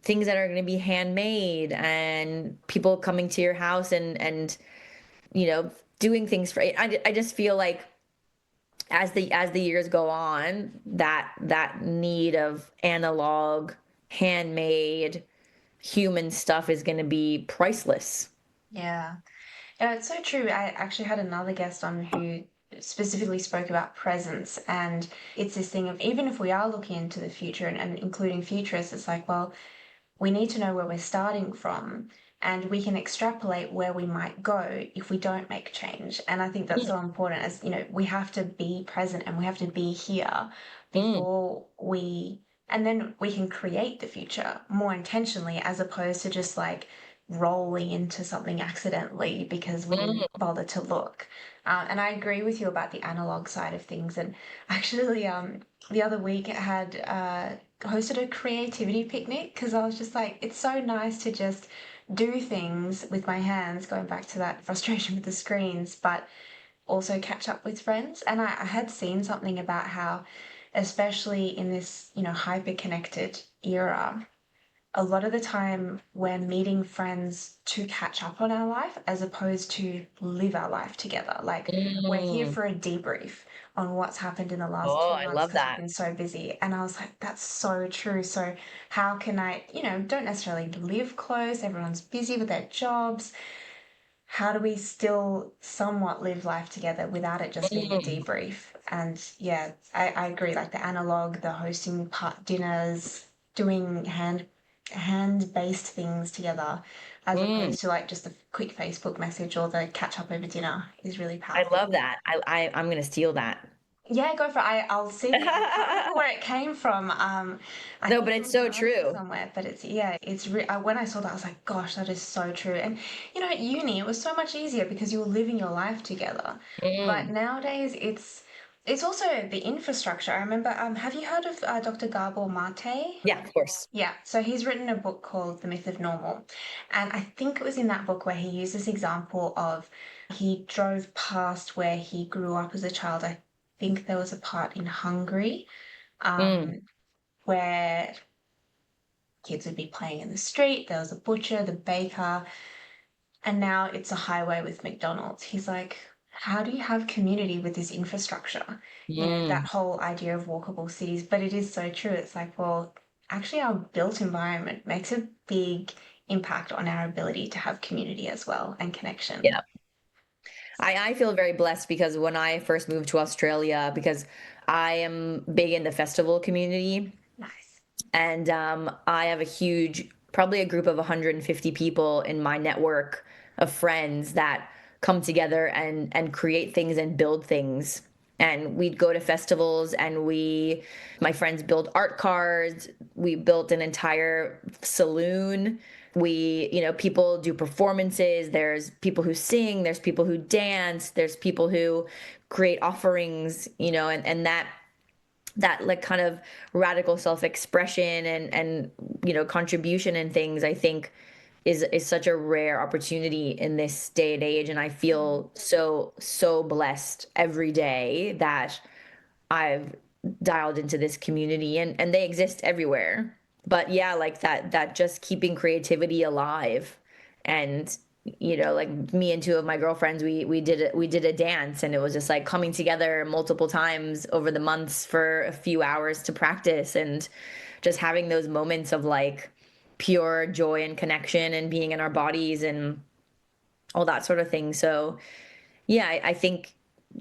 Speaker 2: things that are going to be handmade and people coming to your house and you know doing things for I just feel like as the years go on, that need of analog, handmade, human stuff is going to be priceless.
Speaker 1: Yeah. Yeah, it's so true. I actually had another guest on who specifically spoke about presence, and it's this thing of even if we are looking into the future and including futurists, it's like, well, we need to know where we're starting from and we can extrapolate where we might go if we don't make change. And I think that's so important as, we have to be present and we have to be here
Speaker 2: Mm.
Speaker 1: before and then we can create the future more intentionally as opposed to just like rolling into something accidentally because we didn't
Speaker 2: Mm.
Speaker 1: bother to look. And I agree with you about the analog side of things. And actually, the other week I had hosted a creativity picnic because I was just like, it's so nice to just do things with my hands, going back to that frustration with the screens, but also catch up with friends. And I had seen something about how, especially in this, hyper connected era, a lot of the time we're meeting friends to catch up on our life as opposed to live our life together. Like we're here
Speaker 2: Mm.
Speaker 1: for a debrief on what's happened in the last
Speaker 2: Oh,
Speaker 1: two
Speaker 2: I
Speaker 1: months
Speaker 2: love
Speaker 1: because we've
Speaker 2: that.
Speaker 1: been so busy. And I was like, that's so true. So how can I, don't necessarily live close, everyone's busy with their jobs. How do we still somewhat live life together without it just being a
Speaker 2: Mm.
Speaker 1: debrief? And yeah, I agree. Like the analog, the hosting part dinners, doing hand based things together, as
Speaker 2: Mm.
Speaker 1: opposed to like just a quick Facebook message or the catch up over dinner is really
Speaker 2: I
Speaker 1: powerful.
Speaker 2: love that. I'm gonna steal that.
Speaker 1: Yeah, go for it. I'll see. I can't remember where it came from. I
Speaker 2: No,
Speaker 1: think
Speaker 2: but
Speaker 1: it
Speaker 2: it's
Speaker 1: was
Speaker 2: so
Speaker 1: learned
Speaker 2: true.
Speaker 1: somewhere, but when I saw that, I was like, gosh, that is so true. And at uni, it was so much easier because you were living your life together. But
Speaker 2: Mm.
Speaker 1: nowadays, it's also the infrastructure. I remember. Have you heard of Dr. Gabor Mate?
Speaker 2: Yeah, of course.
Speaker 1: Yeah, so he's written a book called The Myth of Normal. And I think it was in that book where he used this example of he drove past where he grew up as a child. I think there was a part in Hungary
Speaker 2: Mm.
Speaker 1: um, where kids would be playing in the street. There was a butcher, the baker, and now it's a highway with McDonald's. He's like, how do you have community with this infrastructure? That
Speaker 2: Mm.
Speaker 1: whole idea of walkable cities. But it is so true. It's like, well, actually, our built environment makes a big impact on our ability to have community as well and connection.
Speaker 2: Yeah. I feel very blessed because when I first moved to Australia, because I am big in the festival community,
Speaker 1: Nice.
Speaker 2: and I have a huge, probably a group of 150 people in my network of friends that come together and create things and build things. And we'd go to festivals and my friends build art cards. We built an entire saloon. People do performances. There's people who sing, there's people who dance, there's people who create offerings, and that like kind of radical self-expression and contribution and things, I think is such a rare opportunity in this day and age, and I
Speaker 1: Mm.
Speaker 2: feel so blessed every day that I've dialed into this community, and they exist everywhere. But yeah, like that just keeping creativity alive. And like me and two of my girlfriends, we did a dance, and it was just like coming together multiple times over the months for a few hours to practice, and just having those moments of like pure joy and connection and being in our bodies and all that sort of thing. So yeah, I think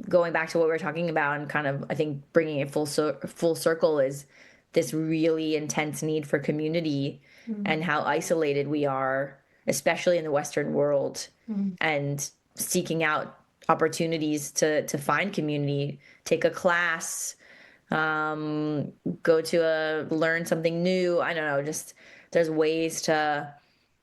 Speaker 2: going back to what we were talking about and kind of, I think bringing it full circle is this really intense need for community
Speaker 1: Mm.
Speaker 2: and how isolated we are, especially in the Western world,
Speaker 1: Mm.
Speaker 2: and seeking out opportunities to find community, take a class, um, learn something new. I don't know, just there's ways to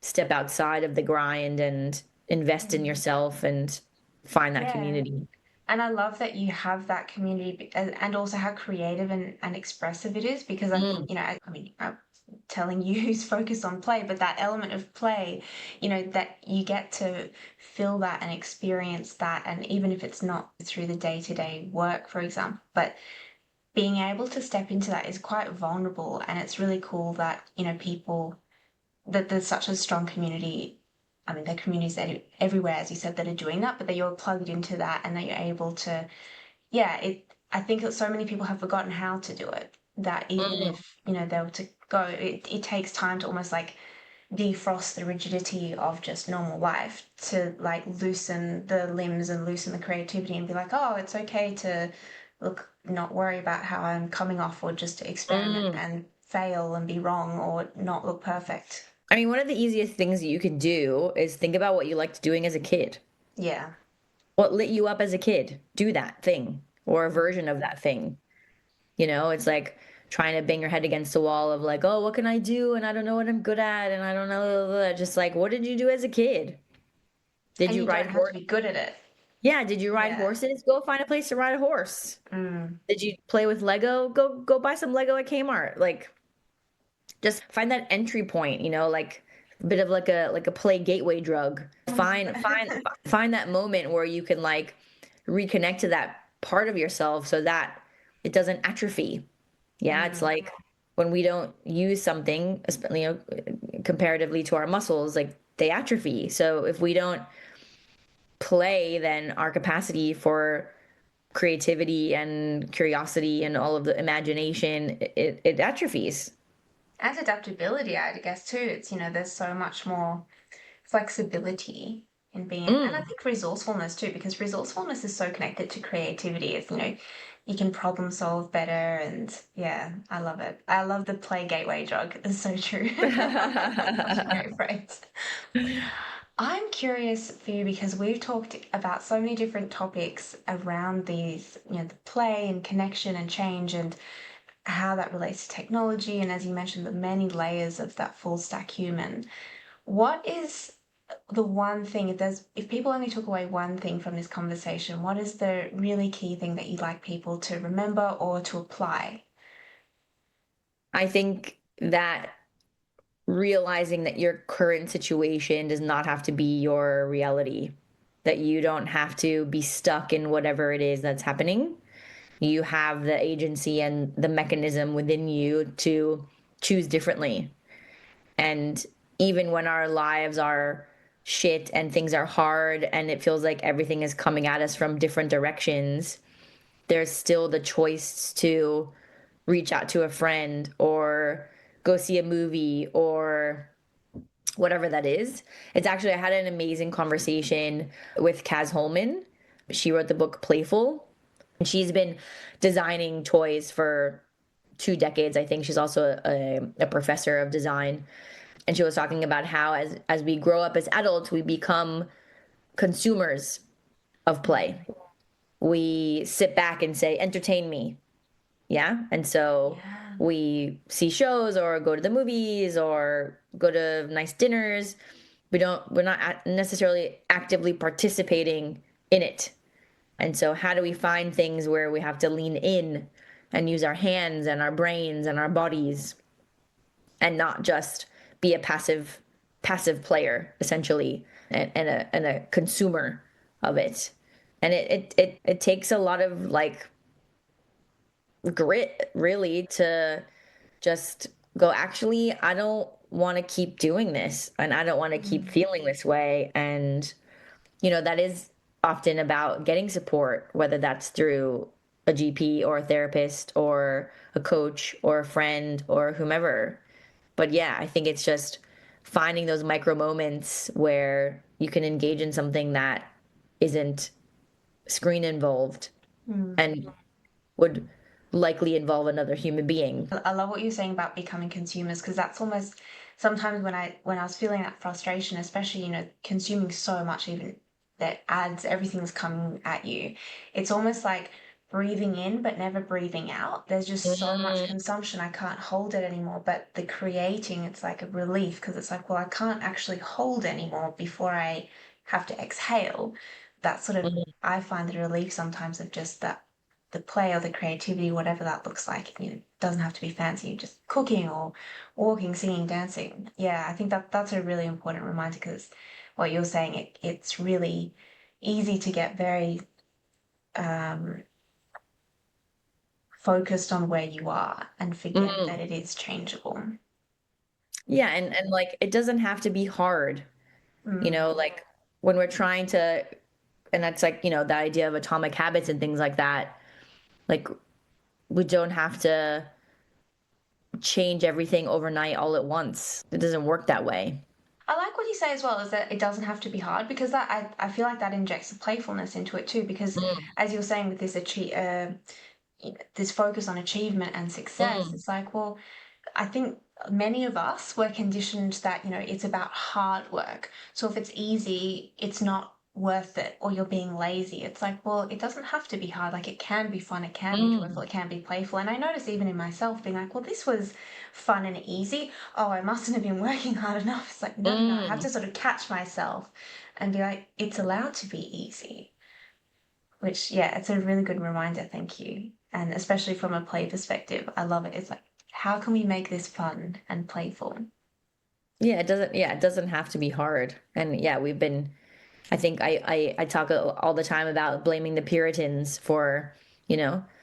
Speaker 2: step outside of the grind and invest in
Speaker 1: Mm.
Speaker 2: yourself and find that
Speaker 1: Yeah.
Speaker 2: community.
Speaker 1: And I love that you have that community and also how creative and expressive it is because I
Speaker 2: Mm.
Speaker 1: think, I mean, I'm telling you who's focused on play, but that element of play, that you get to feel that and experience that. And even if it's not through the day-to-day work, for example, but being able to step into that is quite vulnerable. And it's really cool that, that there's such a strong community. I mean, there are communities that everywhere, as you said, that are doing that, but that you're plugged into that and that you're able to, yeah, I think that so many people have forgotten how to do it. That even
Speaker 2: Mm.
Speaker 1: if, they were to go, it takes time to almost like defrost the rigidity of just normal life to like loosen the limbs and loosen the creativity and be like, oh, it's okay to look, not worry about how I'm coming off or just to experiment
Speaker 2: Mm.
Speaker 1: and fail and be wrong or not look perfect.
Speaker 2: I mean, one of the easiest things that you can do is think about what you liked doing as a kid.
Speaker 1: Yeah.
Speaker 2: What lit you up as a kid? Do that thing or a
Speaker 1: Mm.
Speaker 2: version of that thing. It's like trying to bang your head against the wall of like, oh, what can I do? And I don't know what I'm good at. And I don't know. Just like, what did you do as a kid? Did
Speaker 1: And
Speaker 2: you
Speaker 1: you don't
Speaker 2: ride
Speaker 1: have to
Speaker 2: horse?
Speaker 1: be good at it.
Speaker 2: Yeah. Did you ride
Speaker 1: Yeah.
Speaker 2: horses? Go find a place to ride a horse.
Speaker 1: Mm.
Speaker 2: Did you play with Lego? Go buy some Lego at Kmart. Like, just find that entry point, like a bit of like a play gateway drug. Find that moment where you can like reconnect to that part of yourself so that it doesn't atrophy. Yeah, it's
Speaker 1: Mm.
Speaker 2: like when we don't use something, comparatively to our muscles, like they atrophy. So if we don't play, then our capacity for creativity and curiosity and all of the imagination, it atrophies.
Speaker 1: And adaptability, I guess, too. It's, there's so much more flexibility in being, and I
Speaker 2: Mm.
Speaker 1: think resourcefulness too, because resourcefulness is so connected to creativity. It's, you can problem solve better, and yeah, I love it. I love the play gateway drug. It's so true. That's such a great phrase. I'm curious for you because we've talked about so many different topics around these, the play and connection and change and how that relates to technology, and as you mentioned, the many layers of that full stack human. What is the one thing, if people only took away one thing from this conversation, what is the really key thing that you'd like people to remember or to apply?
Speaker 2: I think that realizing that your current situation does not have to be your reality, that you don't have to be stuck in whatever it is that's happening. You have the agency and the mechanism within you to choose differently. And even when our lives are shit and things are hard and it feels like everything is coming at us from different directions, there's still the choice to reach out to a friend or go see a movie or whatever that is. It's actually, I had an amazing conversation with Kaz Holman. She wrote the book Playful, and she's been designing toys for 2 decades. I think she's also a professor of design. And she was talking about how as we grow up as adults, we become consumers of play. We sit back and say, entertain me. Yeah. And so
Speaker 1: Yeah.
Speaker 2: we see shows or go to the movies or go to nice dinners. We're not necessarily actively participating in it. And so how do we find things where we have to lean in and use our hands and our brains and our bodies and not just be a passive player essentially and a consumer of it. And it takes a lot of like grit really to just go, actually, I don't want to keep doing this and I don't want to keep
Speaker 1: Mm.
Speaker 2: feeling this way. And, that is often about getting support, whether that's through a GP or a therapist or a coach or a friend or whomever. But yeah, I think it's just finding those micro moments where you can engage in something that isn't screen involved
Speaker 1: Mm.
Speaker 2: and would likely involve another human being.
Speaker 1: I love what you're saying about becoming consumers because that's almost sometimes when I was feeling that frustration, especially consuming so much, even that ads, everything's coming at you. It's almost like breathing in but never breathing out. There's just so much
Speaker 2: Mm,
Speaker 1: consumption, I can't hold it anymore. But the creating, it's like a relief because it's like, well, I can't actually hold anymore before I have to exhale. That sort of,
Speaker 2: mm,
Speaker 1: I find the relief sometimes of just that the play or the creativity, whatever that looks like. It doesn't have to be fancy, just cooking or walking, singing, dancing. Yeah, I think that's a really important reminder because what you're saying, it's really easy to get very um, focused on where you are and forget that
Speaker 2: mm.
Speaker 1: it is changeable.
Speaker 2: Yeah, and like it doesn't have to be hard,
Speaker 1: Mm.
Speaker 2: like when we're trying to, and that's like, the idea of atomic habits and things like that. Like we don't have to change everything overnight all at once. It doesn't work that way.
Speaker 1: I like what you say as well, is that it doesn't have to be hard because I feel like that injects a playfulness into it too. Because
Speaker 2: Mm,
Speaker 1: as you were saying with this focus on achievement and success,
Speaker 2: mm,
Speaker 1: it's like, well, I think many of us were conditioned that, it's about hard work. So if it's easy, it's not worth it or you're being lazy. It's like, well, it doesn't have to be hard. Like it can be fun, it can be joyful,
Speaker 2: Mm,
Speaker 1: it can be playful. And I notice even in myself being like, well, this was fun and easy. Oh, I mustn't have been working hard enough. It's like, no, no, no. I have
Speaker 2: mm.
Speaker 1: to sort of catch myself and be like, it's allowed to be easy. Which, yeah, it's a really good reminder. Thank you. And especially from a play perspective, I love it. It's like, how can we make this fun and playful?
Speaker 2: Yeah, it doesn't have to be hard. And yeah, I think I talk all the time about blaming the Puritans for,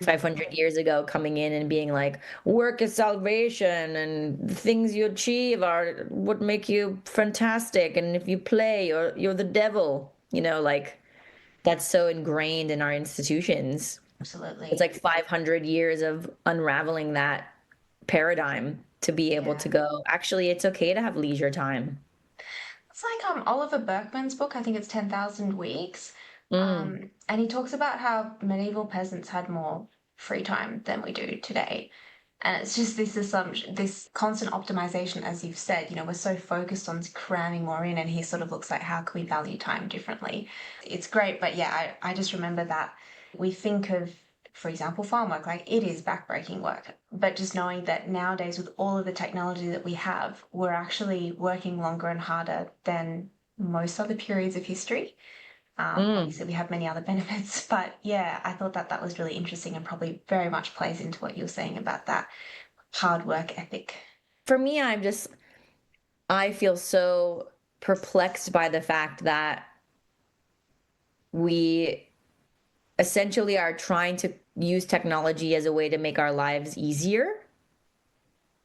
Speaker 2: 500 years ago coming in and being like, work is salvation and the things you achieve are what make you fantastic. And if you play, you're the devil, like that's so ingrained in our institutions. It's
Speaker 1: Absolutely.
Speaker 2: like 500 years of unraveling that paradigm to be able to
Speaker 1: Yeah.
Speaker 2: go, actually, it's okay to have leisure time.
Speaker 1: It's like Oliver Berkman's book, I think it's 10,000 Weeks.
Speaker 2: Mm,
Speaker 1: And he talks about how medieval peasants had more free time than we do today. And it's just this assumption, this constant optimization, as you've said, we're so focused on cramming more in, and he sort of looks like, how can we value time differently? It's great, but yeah, I just remember that we think of, for example, farm work, like it is backbreaking work. But just knowing that nowadays, with all of the technology that we have, we're actually working longer and harder than most other periods of history.
Speaker 2: mm.
Speaker 1: Obviously, we have many other benefits, but yeah, I thought that that was really interesting and probably very much plays into what you're saying about that hard work ethic.
Speaker 2: For me, I feel so perplexed by the fact that we essentially are trying to use technology as a way to make our lives easier,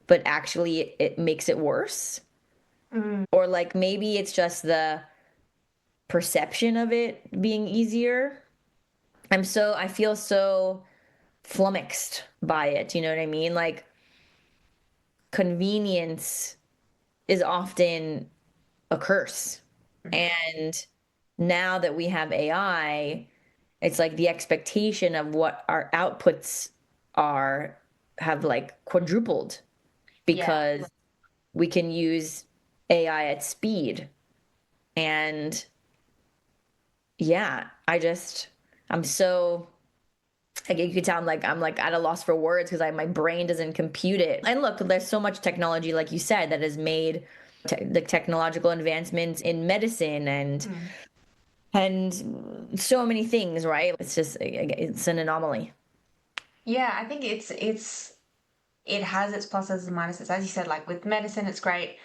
Speaker 2: but actually it makes it worse.
Speaker 1: Mm,
Speaker 2: Or like maybe it's just the perception of it being easier. I feel so flummoxed by it. You know what I mean? Like convenience is often a curse. And now that we have AI, it's like the expectation of what our outputs are have like quadrupled
Speaker 1: yeah,
Speaker 2: because we can use AI at speed. And yeah, I'm so like you could tell I'm like at a loss for words because my brain doesn't compute it. And look, there's so much technology, like you said, that has made the technological advancements in medicine
Speaker 1: mm.
Speaker 2: and so many things, right? It's an anomaly.
Speaker 1: Yeah. I think it has its pluses and minuses. As you said, like with medicine, it's great.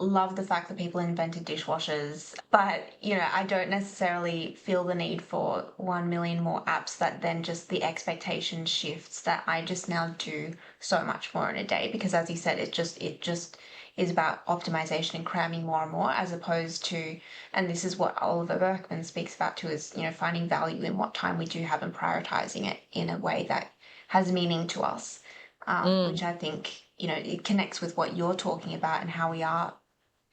Speaker 1: Love the fact that people invented dishwashers, but I don't necessarily feel the need for 1 million more apps that then just the expectation shifts that I just now do so much more in a day because as you said, it just is about optimization and cramming more and more as opposed to, and this is what Oliver Berkman speaks about too, is finding value in what time we do have and prioritizing it in a way that has meaning to us, which
Speaker 2: Mm,
Speaker 1: I think it connects with what you're talking about and how we are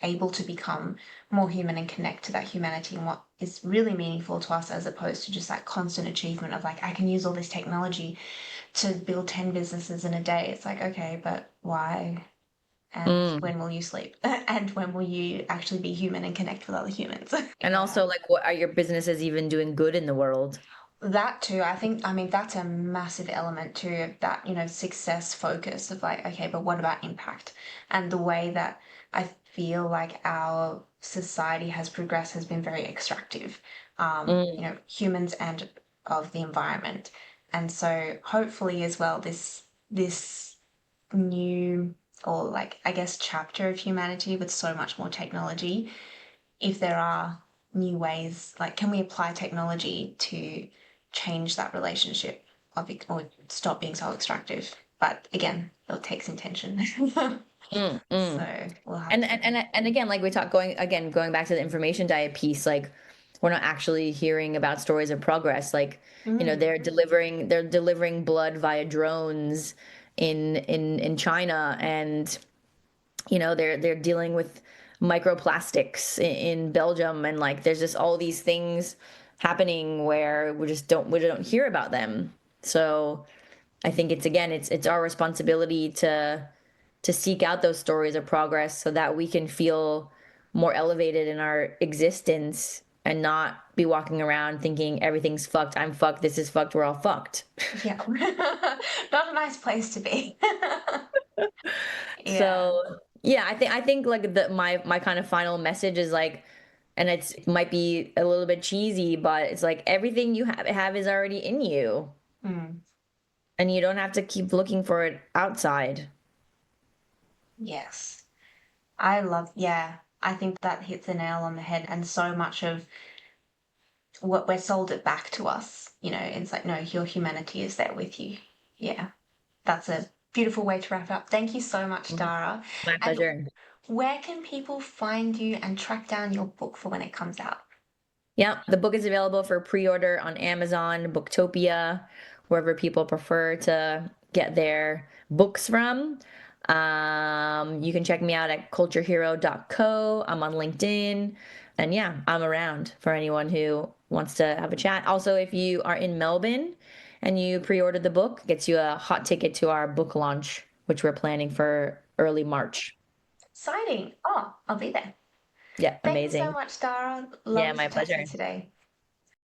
Speaker 1: able to become more human and connect to that humanity and what is really meaningful to us as opposed to just that constant achievement of like I can use all this technology to build 10 businesses in a day. It's like, okay, but why? And
Speaker 2: mm.
Speaker 1: when will you sleep? And when will you actually be human and connect with other humans?
Speaker 2: And
Speaker 1: Yeah.
Speaker 2: also, like, what are your businesses even doing good in the world?
Speaker 1: That too, I think, I mean, that's a massive element too of that, success focus of like, okay, but what about impact? And the way that I feel like our society has progressed has been very extractive,
Speaker 2: Mm,
Speaker 1: humans and of the environment. And so hopefully as well, this new or like, I guess, chapter of humanity with so much more technology, if there are new ways, like can we apply technology to change that relationship of it or stop being so extractive? But again, it takes intention.
Speaker 2: mm, mm.
Speaker 1: So we'll have
Speaker 2: And
Speaker 1: to.
Speaker 2: and and again, like we talk going back to the information diet piece, like we're not actually hearing about stories of progress. Like,
Speaker 1: Mm,
Speaker 2: they're delivering blood via drones in China, and they're dealing with microplastics in Belgium, and like there's just all these things happening where we don't hear about them. So I think it's our responsibility to seek out those stories of progress so that we can feel more elevated in our existence and not be walking around thinking everything's fucked, I'm fucked, this is fucked, we're all fucked.
Speaker 1: Yeah. Not a nice place to be. Yeah.
Speaker 2: So yeah, I think like my kind of final message is like, and it might be a little bit cheesy, but it's like everything you have is already in you,
Speaker 1: Mm,
Speaker 2: and you don't have to keep looking for it outside.
Speaker 1: yes. I love, yeah. I think that hits the nail on the head. And so much of what we're sold it back to us, it's like, no, your humanity is there with you. Yeah. That's a beautiful way to wrap it up. Thank you so much,
Speaker 2: Mhm.
Speaker 1: Dara.
Speaker 2: My
Speaker 1: And
Speaker 2: pleasure.
Speaker 1: where can people find you and track down your book for when it comes out?
Speaker 2: Yeah, the book is available for pre-order on Amazon, Booktopia, wherever people prefer to get their books from. You can check me out at culturehero.co. I'm on LinkedIn. And yeah, I'm around for anyone who wants to have a chat. Also, if you are in Melbourne and you pre-ordered the book, it gets you a hot ticket to our book launch, which we're planning for early March.
Speaker 1: Exciting. Oh, I'll be there.
Speaker 2: Yeah,
Speaker 1: Thank you so
Speaker 2: amazing.
Speaker 1: much, Dara.
Speaker 2: Yeah,
Speaker 1: Lovely
Speaker 2: my
Speaker 1: to chat to you
Speaker 2: pleasure.
Speaker 1: today.